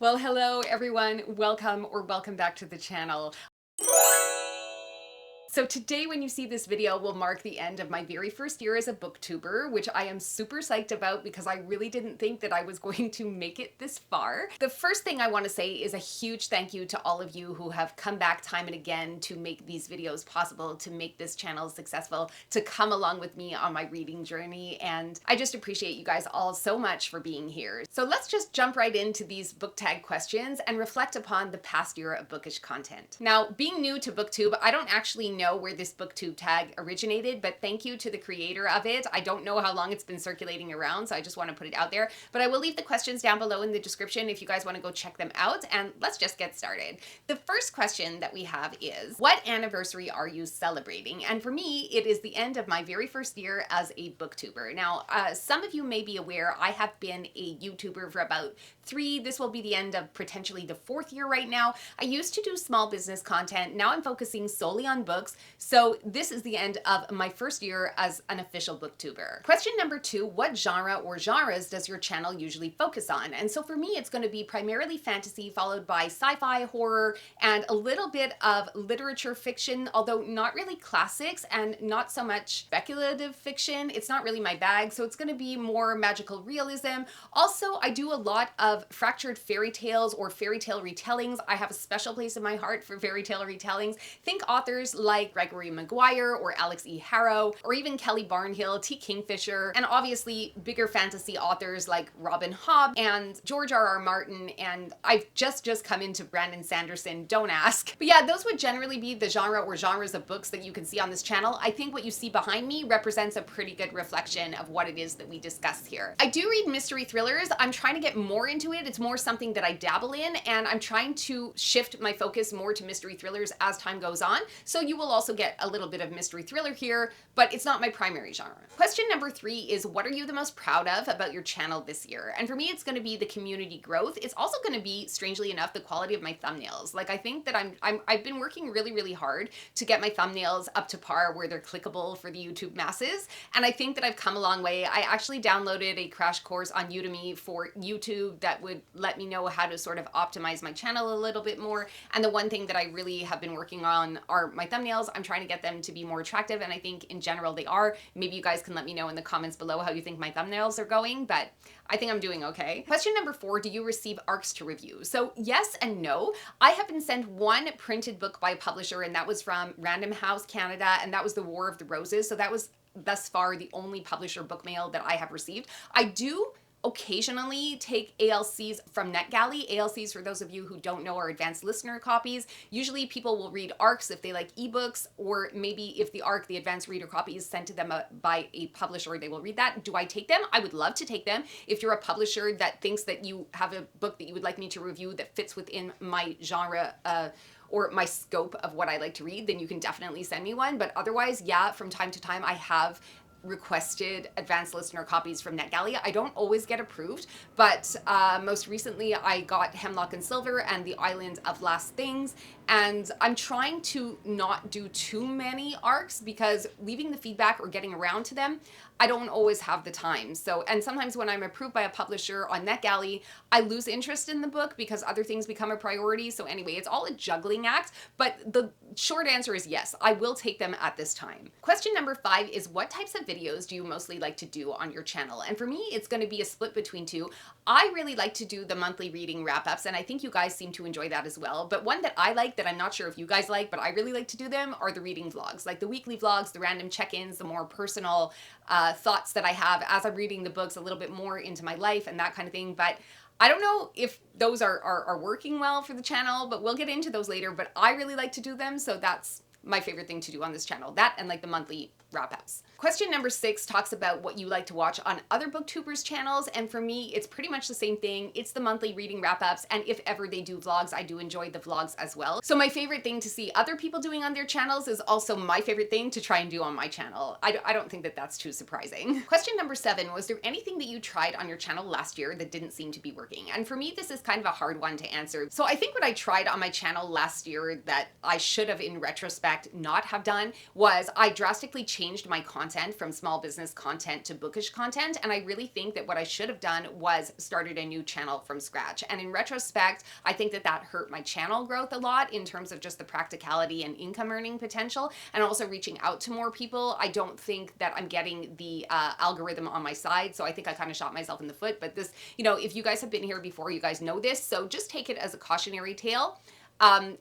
Well, hello everyone. Welcome back to the channel. So today when you see this video will mark the end of my very first year as a booktuber, which I am super psyched about because I really didn't think that I was going to make it this far. The first thing I want to say is a huge thank you to all of you who have come back time and again to make these videos possible, to make this channel successful, to come along with me on my reading journey, and I just appreciate you guys all so much for being here. So let's just jump right into these book tag questions and reflect upon the past year of bookish content. Now, being new to Booktube, I don't actually know where this Booktube tag originated, but thank you to the creator of it. I don't know how long it's been circulating around, so I just want to put it out there, but I will leave the questions down below in the description if you guys want to go check them out, and let's just get started. The first question that we have is, what anniversary are you celebrating? And for me, it is the end of my very first year as a booktuber. Now, some of you may be aware I have been a YouTuber for about this will be the end of potentially the 4th year right now. I used to do small business content. Now I'm focusing solely on books. So this is the end of my first year as an official booktuber. Question number 2, what genre or genres does your channel usually focus on? And so for me, it's going to be primarily fantasy, followed by sci-fi, horror, and a little bit of literature fiction, although not really classics and not so much speculative fiction. It's not really my bag. So it's going to be more magical realism. Also, I do a lot of fractured fairy tales or fairy tale retellings. I have a special place in my heart for fairy tale retellings. Think authors like Gregory Maguire or Alex E. Harrow, or even Kelly Barnhill, T. Kingfisher, and obviously bigger fantasy authors like Robin Hobb and George R. R. Martin, and I've just come into Brandon Sanderson, don't ask. But yeah, those would generally be the genre or genres of books that you can see on this channel. I think what you see behind me represents a pretty good reflection of what it is that we discuss here. I do read mystery thrillers. I'm trying to get more into it. It's more something that I dabble in, and I'm trying to shift my focus more to mystery thrillers as time goes on. So you will also get a little bit of mystery thriller here, but it's not my primary genre. Question number 3 is, what are you the most proud of about your channel this year? And for me, it's going to be the community growth. It's also going to be, strangely enough, the quality of my thumbnails. Like, I think that I've been working really hard to get my thumbnails up to par where they're clickable for the YouTube masses, and I think that I've come a long way. I actually downloaded a crash course on Udemy for YouTube that would let me know how to sort of optimize my channel a little bit more. And the one thing that I really have been working on are my thumbnails. I'm trying to get them to be more attractive, and I think in general they are. Maybe you guys can let me know in the comments below how you think my thumbnails are going, but I think I'm doing okay. Question number 4, do you receive ARCs to review? So yes and no. I have been sent one printed book by a publisher, and that was from Random House Canada, and that was The War of the Roses. So that was thus far the only publisher book mail that I have received. I do occasionally take ALCs from NetGalley. ALCs, for those of you who don't know, are advanced listener copies. Usually people will read ARCs if they like ebooks, or maybe if the ARC, the advanced reader copy, is sent to them by a publisher, they will read that. Do I take them? I would love to take them. If you're a publisher that thinks that you have a book that you would like me to review that fits within my genre, or my scope of what I like to read, then you can definitely send me one. But otherwise, yeah, from time to time I have requested advanced listener copies from NetGalley. I don't always get approved, but most recently I got Hemlock and Silver and The Island of Last Things, and I'm trying to not do too many ARCs because leaving the feedback or getting around to them, I don't always have the time. So, and sometimes when I'm approved by a publisher on NetGalley, I lose interest in the book because other things become a priority. So anyway, it's all a juggling act, but the short answer is yes, I will take them at this time. Question number 5 is, what types of videos do you mostly like to do on your channel? And for me, it's going to be a split between two. I really like to do the monthly reading wrap-ups, and I think you guys seem to enjoy that as well. But one that I like, that I'm not sure if you guys like, but I really like to do them, are the reading vlogs, like the weekly vlogs, the random check-ins, the more personal thoughts that I have as I'm reading the books, a little bit more into my life and that kind of thing. But I don't know if those are working well for the channel, but we'll get into those later. But I really like to do them, so that's my favorite thing to do on this channel. That and like the monthly wrap-ups. Question number 6 talks about what you like to watch on other booktubers channels, and for me it's pretty much the same thing. It's the monthly reading wrap-ups, and if ever they do vlogs, I do enjoy the vlogs as well. So my favorite thing to see other people doing on their channels is also my favorite thing to try and do on my channel. I don't think that that's too surprising. Question number 7, was there anything that you tried on your channel last year that didn't seem to be working? And for me, this is kind of a hard one to answer. So I think what I tried on my channel last year that I should have in retrospect not have done was I drastically changed changed my content from small business content to bookish content, and I really think that what I should have done was started a new channel from scratch. And in retrospect, I think that that hurt my channel growth a lot in terms of just the practicality and income earning potential, and also reaching out to more people. I don't think that I'm getting the algorithm on my side, so I think I kind of shot myself in the foot. But this, you know, if you guys have been here before, you guys know this, so just take it as a cautionary tale.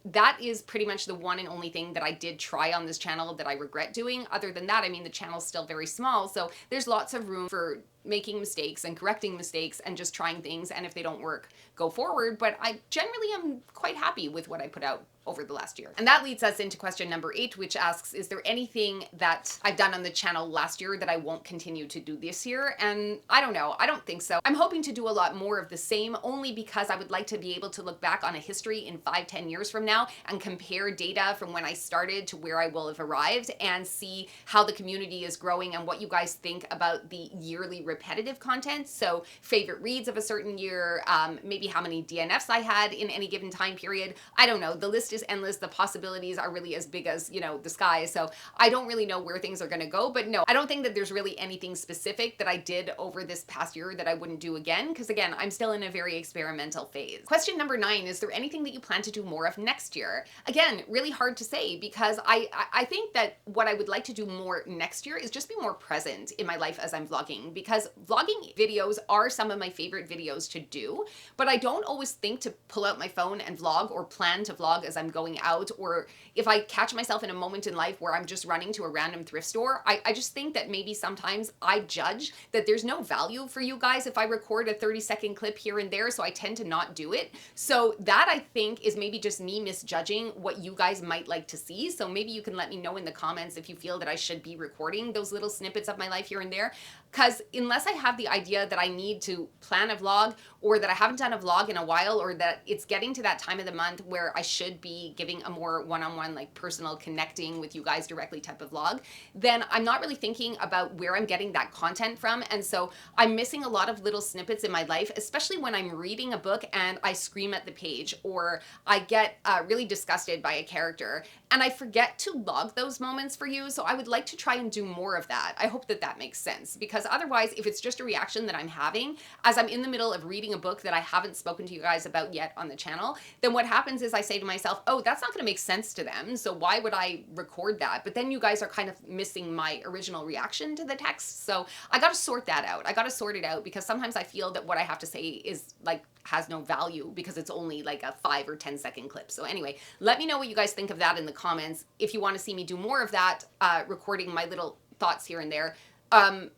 That is pretty much the one and only thing that I did try on this channel that I regret doing. Other than that, I mean, the channel's still very small, so there's lots of room for making mistakes and correcting mistakes and just trying things, and if they don't work, go forward. But I generally am quite happy with what I put out over the last year. And that leads us into question number 8, which asks, is there anything that I've done on the channel last year that I won't continue to do this year? And I don't know. I don't think so. I'm hoping to do a lot more of the same, only because I would like to be able to look back on a history in 5-10 years from now and compare data from when I started to where I will have arrived and see how the community is growing and what you guys think about the yearly repetitive content. So favorite reads of a certain year, maybe how many DNFs I had in any given time period. I don't know. The list is endless. The possibilities are really as big as, you know, the sky. So I don't really know where things are going to go, but no, I don't think that there's really anything specific that I did over this past year that I wouldn't do again, because again, I'm still in a very experimental phase. Question number 9, is there anything that you plan to do more of next year? Again, really hard to say, because I think that what I would like to do more next year is just be more present in my life as I'm vlogging, because vlogging videos are some of my favorite videos to do, but I don't always think to pull out my phone and vlog or plan to vlog as I'm going out, or if I catch myself in a moment in life where I'm just running to a random thrift store, I just think that maybe sometimes I judge that there's no value for you guys if I record a 30-second clip here and there, so I tend to not do it. So that, I think, is maybe just me misjudging what you guys might like to see. So maybe you can let me know in the comments if you feel that I should be recording those little snippets of my life here and there, because unless I have the idea that I need to plan a vlog, or that I haven't done a vlog in a while, or that it's getting to that time of the month where I should be giving a more one-on-one, like personal connecting with you guys directly type of vlog, then I'm not really thinking about where I'm getting that content from. And so I'm missing a lot of little snippets in my life, especially when I'm reading a book and I scream at the page, or I get really disgusted by a character, and I forget to log those moments for you. So I would like to try and do more of that. I hope that that makes sense, because otherwise, if it's just a reaction that I'm having as I'm in the middle of reading a book that I haven't spoken to you guys about yet on the channel, then what happens is I say to myself, oh, that's not going to make sense to them, so why would I record that? But then you guys are kind of missing my original reaction to the text. So I got to sort that out. I got to sort it out, because sometimes I feel that what I have to say is like has no value because it's only like a 5 or 10-second clip. So anyway, let me know what you guys think of that in the comments. If you want to see me do more of that, recording my little thoughts here and there,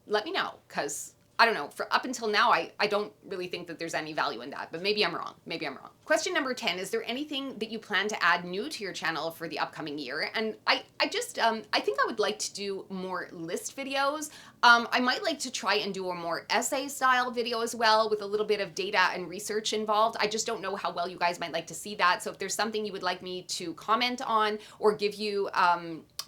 let me know, because I don't know, for up until now, I don't really think that there's any value in that, but maybe I'm wrong. Maybe I'm wrong. Question number 10, is there anything that you plan to add new to your channel for the upcoming year? And I think I would like to do more list videos. I might like to try and do a more essay style video as well, with a little bit of data and research involved. I just don't know how well you guys might like to see that. So if there's something you would like me to comment on, or give you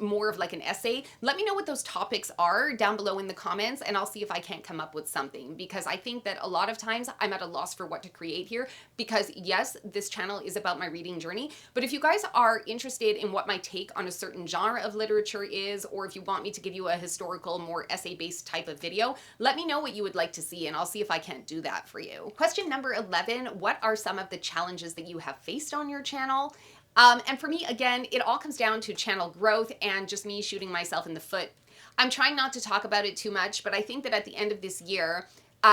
more of like an essay, let me know what those topics are down below in the comments, and I'll see if I can't come up with something, because I think that a lot of times I'm at a loss for what to create here, because yes, this channel is about my reading journey, but if you guys are interested in what my take on a certain genre of literature is, or if you want me to give you a historical, more essay-based type of video, let me know what you would like to see, and I'll see if I can't do that for you. Question number 11, what are some of the challenges that you have faced on your channel? And for me, again, it all comes down to channel growth and just me shooting myself in the foot. I'm trying not to talk about it too much, but I think that at the end of this year,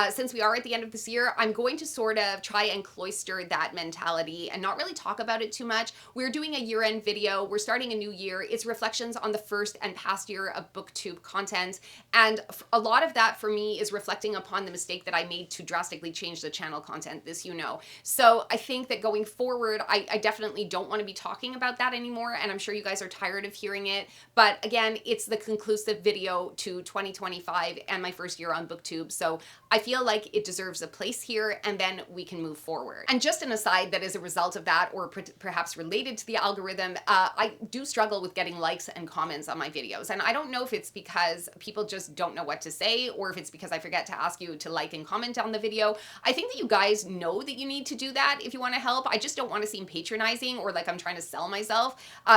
since we are at the end of this year, I'm going to sort of try and cloister that mentality and not really talk about it too much. We're doing a year-end video. We're starting a new year. It's reflections on the first and past year of Booktube content. And a lot of that for me is reflecting upon the mistake that I made to drastically change the channel content, this you know. So I think that going forward, I definitely don't want to be talking about that anymore. And I'm sure you guys are tired of hearing it. But again, it's the conclusive video to 2025 and my first year on Booktube. So I feel like it deserves a place here, and then we can move forward. And just an aside that is a result of that, or perhaps related to the algorithm, I do struggle with getting likes and comments on my videos. And I don't know if it's because people just don't know what to say, or if it's because I forget to ask you to like and comment on the video. I think that you guys know that you need to do that if you want to help. I just don't want to seem patronizing or like I'm trying to sell myself.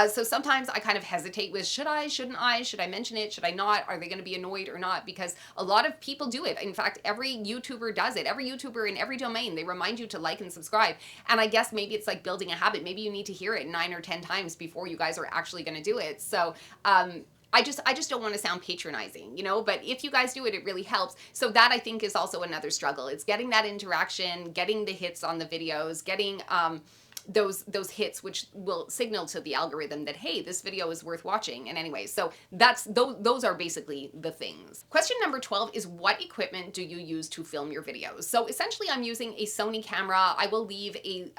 So sometimes I kind of hesitate with, should I, shouldn't I, should I mention it, should I not, are they going to be annoyed or not? Because a lot of people do it. In fact, every YouTuber does it. Every YouTuber in every domain, they remind you to like and subscribe. And I guess maybe it's like building a habit. Maybe you need to hear it 9 or 10 times before you guys are actually going to do it. So I just don't want to sound patronizing, you know, but if you guys do it, it really helps. So that I think is also another struggle. It's getting that interaction, getting the hits on the videos, getting those hits, which will signal to the algorithm that, hey, this video is worth watching. And anyway, so those are basically the things. Question number 12 is, what equipment do you use to film your videos? So essentially I'm using a Sony camera. I will leave a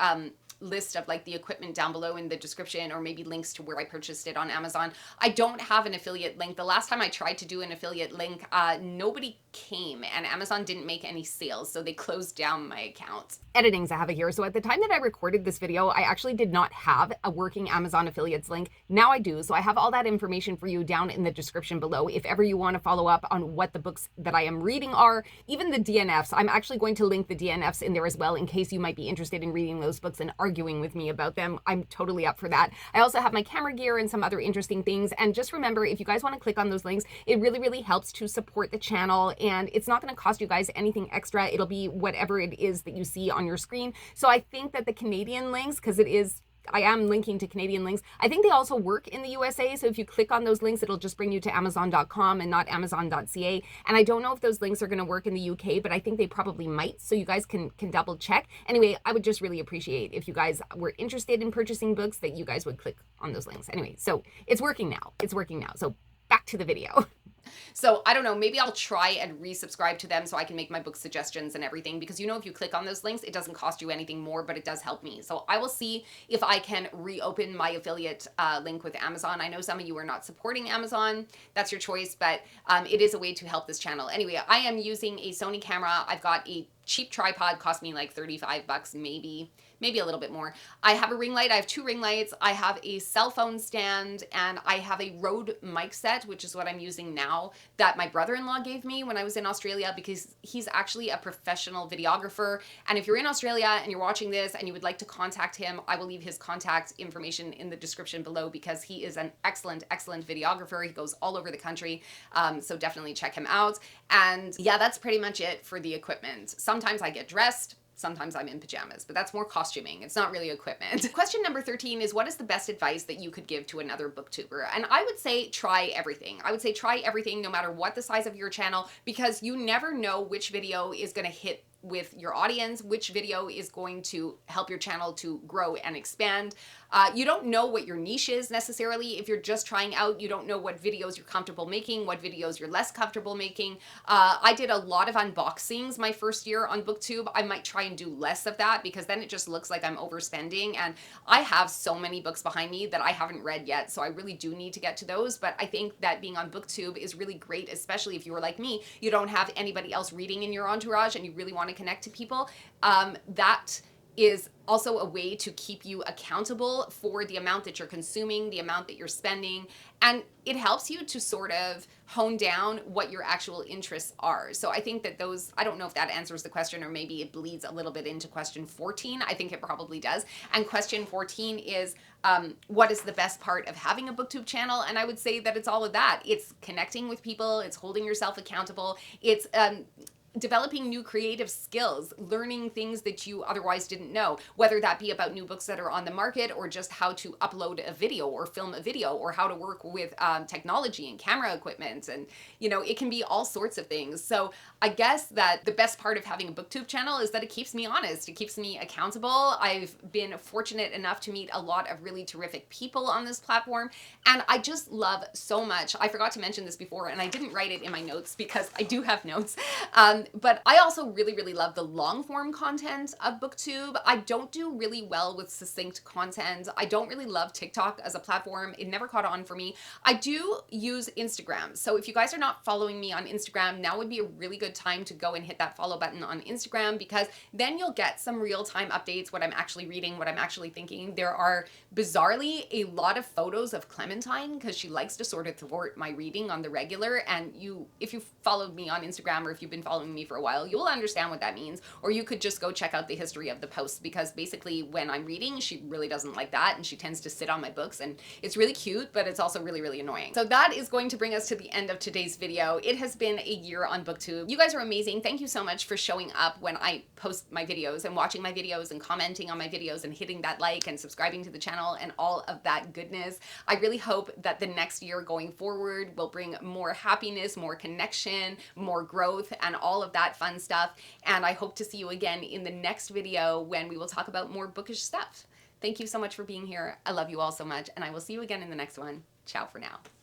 list of like the equipment down below in the description, or maybe links to where I purchased it on Amazon. I don't have an affiliate link. The last time I tried to do an affiliate link, nobody came, and Amazon didn't make any sales, so they closed down my account. Editing Zahava here. So at the time that I recorded this video, I actually did not have a working Amazon affiliates link. Now I do. So I have all that information for you down in the description below. If ever you want to follow up on what the books that I am reading are, even the DNFs, I'm actually going to link the DNFs in there as well, in case you might be interested in reading those books and arguing with me about them. I'm totally up for that. I also have my camera gear and some other interesting things. And just remember, if you guys want to click on those links, it really, really helps to support the channel. And it's not going to cost you guys anything extra. It'll be whatever it is that you see on your screen. So I think that the Canadian links, because I am linking to Canadian links, I think they also work in the USA. So if you click on those links, it'll just bring you to Amazon.com and not Amazon.ca. And I don't know if those links are going to work in the UK, but I think they probably might. So you guys can double check. Anyway, I would just really appreciate if you guys were interested in purchasing books, that you guys would click on those links. Anyway, so it's working now. It's working now. So back to the video. So I don't know, maybe I'll try and resubscribe to them so I can make my book suggestions and everything, because you know, if you click on those links, it doesn't cost you anything more, but it does help me. So I will see if I can reopen my affiliate link with Amazon. I know some of you are not supporting Amazon. That's your choice, but it is a way to help this channel. Anyway, I am using a Sony camera. I've got a cheap tripod, cost me like 35 bucks, maybe a little bit more. I have a ring light. I have 2 ring lights. I have a cell phone stand, and I have a Rode mic set, which is what I'm using now, that my brother-in-law gave me when I was in Australia, because he's actually a professional videographer. And if you're in Australia and you're watching this and you would like to contact him, I will leave his contact information in the description below, because he is an excellent, excellent videographer. He goes all over the country. So definitely check him out. And yeah, that's pretty much it for the equipment. Sometimes I get dressed. Sometimes I'm in pajamas, but that's more costuming. It's not really equipment. Question number 13 is, what is the best advice that you could give to another booktuber? And I would say try everything. I would say try everything, no matter what the size of your channel, because you never know which video is going to hit with your audience, which video is going to help your channel to grow and expand. You don't know what your niche is necessarily. If you're just trying out, you don't know what videos you're comfortable making, what videos you're less comfortable making. I did a lot of unboxings my first year on Booktube. I might try and do less of that, because then it just looks like I'm overspending. And I have so many books behind me that I haven't read yet, so I really do need to get to those. But I think that being on Booktube is really great, especially if you were like me, you don't have anybody else reading in your entourage and you really want to connect to people. That is also a way to keep you accountable for the amount that you're consuming, the amount that you're spending, and it helps you to sort of hone down what your actual interests are. So I think that those, I don't know if that answers the question, or maybe it bleeds a little bit into question 14. I think it probably does. And question 14 is, what is the best part of having a Booktube channel? And I would say that it's all of that. It's connecting with people, it's holding yourself accountable, it's developing new creative skills, learning things that you otherwise didn't know, whether that be about new books that are on the market, or just how to upload a video or film a video, or how to work with technology and camera equipment. And, you know, it can be all sorts of things. So I guess that the best part of having a Booktube channel is that it keeps me honest. It keeps me accountable. I've been fortunate enough to meet a lot of really terrific people on this platform. And I just love so much. I forgot to mention this before, and I didn't write it in my notes because I do have notes. But I also really love the long form content of Booktube. I don't do really well with succinct content. I don't really love TikTok as a platform. It never caught on for me. I do use Instagram. So if you guys are not following me on Instagram, now would be a really good time to go and hit that follow button on Instagram, because then you'll get some real-time updates, what I'm actually reading, what I'm actually thinking. There are bizarrely a lot of photos of Clementine, because she likes to sort of thwart my reading on the regular. And if you followed me on Instagram, or if you've been following me for a while, you'll understand what that means. Or you could just go check out the history of the posts, because basically when I'm reading, she really doesn't like that, and she tends to sit on my books, and it's really cute, but it's also really annoying. So that is going to bring us to the end of today's video. It has been a year on Booktube. You guys are amazing. Thank you so much for showing up when I post my videos and watching my videos and commenting on my videos and hitting that like and subscribing to the channel and all of that goodness. I really hope that the next year going forward will bring more happiness, more connection, more growth, and all of that fun stuff. And I hope to see you again in the next video when we will talk about more bookish stuff. Thank you so much for being here. I love you all so much, and I will see you again in the next one. Ciao for now.